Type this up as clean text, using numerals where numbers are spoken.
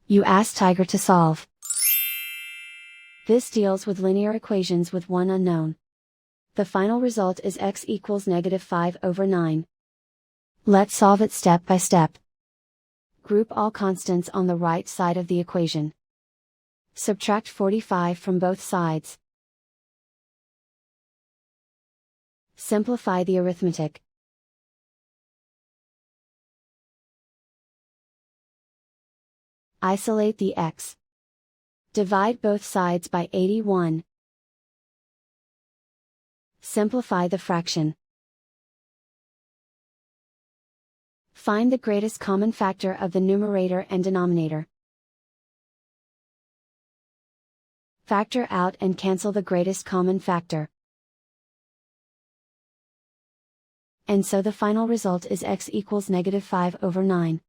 You ask Tiger to solve. This deals with linear equations with one unknown. The final result is x equals -5/9. Let's solve it step by step. Group all constants on the right side of the equation. Subtract 45 from both sides. Simplify the arithmetic. Isolate the x. Divide both sides by 81. Simplify the fraction. Find the greatest common factor of the numerator and denominator. Factor out and cancel the greatest common factor. And so the final result is x equals -5/9.